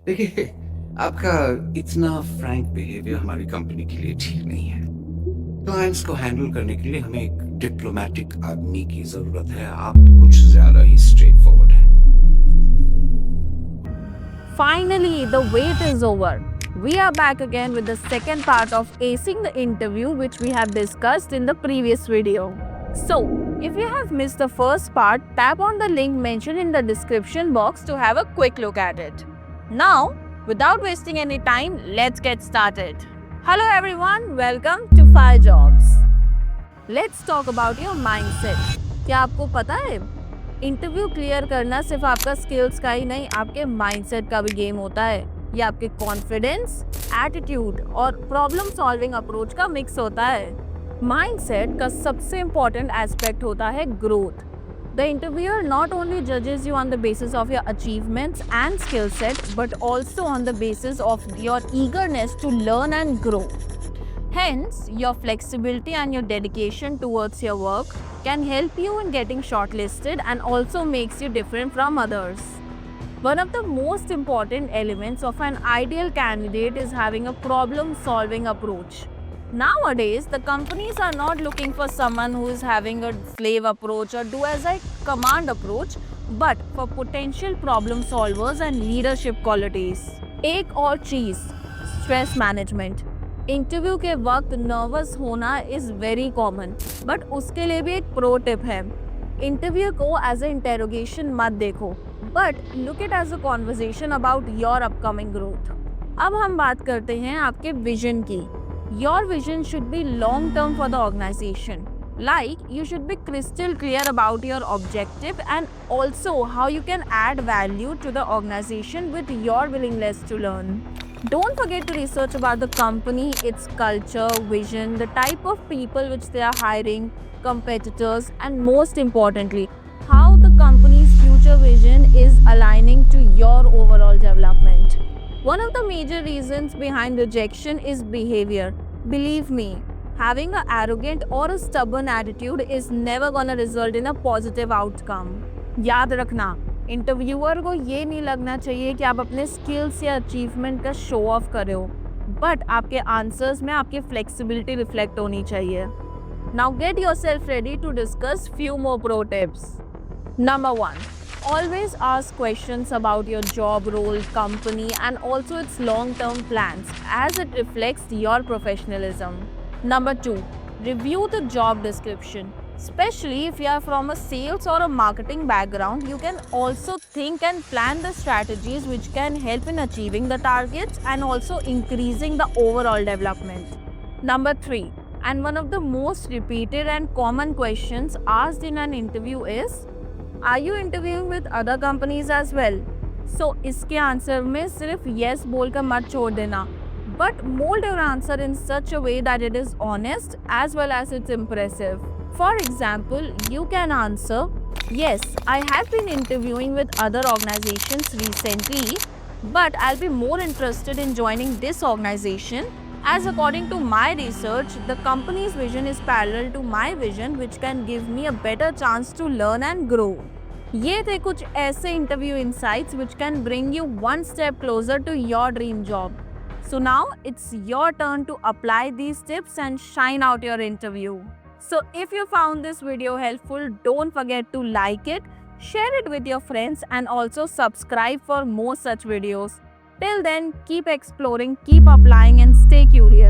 देखिए, आपका इतना फ्रैंक बिहेवियर हमारी कंपनी के लिए ठीक नहीं है। क्लाइंट्स को हैंडल करने के लिए हमें एक डिप्लोमैटिक आदमी की ज़रूरत है। आप कुछ ज़्यादा ही स्ट्रेट फॉरवर्ड हैं। Finally, the wait is over. We are back again with the second part of acing the interview, which we have discussed in the previous video. So, if you have missed the first part, tap on the link mentioned in the description box to have a quick look at it. Now, without wasting any time, let's get started. Hello everyone, welcome to Fire Jobs. Let's talk about your mindset. क्या आपको पता है interview clear करना सिर्फ आपका skills का ही नहीं, आपके माइंडसेट का भी गेम होता है। ये आपके कॉन्फिडेंस, एटीट्यूड और प्रॉब्लम सॉल्विंग अप्रोच का मिक्स होता है। माइंडसेट का सबसे इम्पोर्टेंट एस्पेक्ट होता है growth. The interviewer not only जजेस you on the basis of your achievements and skill set, but also on the basis of your eagerness to learn and grow. Hence, your flexibility and your dedication towards your work can help you in getting shortlisted and also makes you different from others. One of the most important elements of an ideal candidate is having a problem solving approach. Nowadays, the companies are not looking for someone who is having a slave approach or do as I command approach, but for potential problem solvers and leadership qualities. एक और चीज, stress management. Interview के वक्त nervous होना is very common, but उसके लिए भी एक प्रो टिप है। इंटरव्यू को एज ए इंटेरोगेशन मत देखो, but look it as a conversation about your upcoming growth. अब हम बात करते हैं आपके विजन की। Your vision should be long term for the organisation. Like, you should be crystal clear about your objective and also how you can add value to the organization with your willingness to learn. Don't forget to research about the company, its culture, vision, the type of people which they are hiring, competitors, and most importantly, how the company's future vision is aligning to your overall development. One of the major reasons behind rejection is behavior. Believe me, having an arrogant or a stubborn attitude is never gonna result in a positive outcome. याद रखना, interviewer को ये नहीं लगना चाहिए कि आप अपने स्किल्स या अचीवमेंट का शो ऑफ कर रहे हो, बट आपके आंसर्स में आपकी फ्लेक्सिबिलिटी रिफ्लेक्ट होनी चाहिए। Now get yourself ready to discuss few more pro tips. Number 1, always ask questions about your job role, company, and also its long-term plans as it reflects your professionalism. Number 2, review the job description. Especially if you are from a sales or a marketing background, you can also think and plan the strategies which can help in achieving the targets and also increasing the overall development. Number 3, and one of the most repeated and common questions asked in an interview is, are you interviewing with other companies as well? So इसके answer में सिर्फ yes बोलकर मत छोड़ देना, but mold your answer in such a way that it is honest as well as it's impressive. For example, you can answer, yes, I have been interviewing with other organizations recently, but I'll be more interested in joining this organization as according to my research, the company's vision is parallel to my vision, which can give me a better chance to learn and grow. ये थे कुछ ऐसे interview insights which can bring you one step closer to your dream job. So now it's your turn to apply these tips and shine out your interview. So if you found this video helpful, don't forget to like it, share it with your friends and also subscribe for more such videos. Till then, keep exploring, keep applying and stay curious.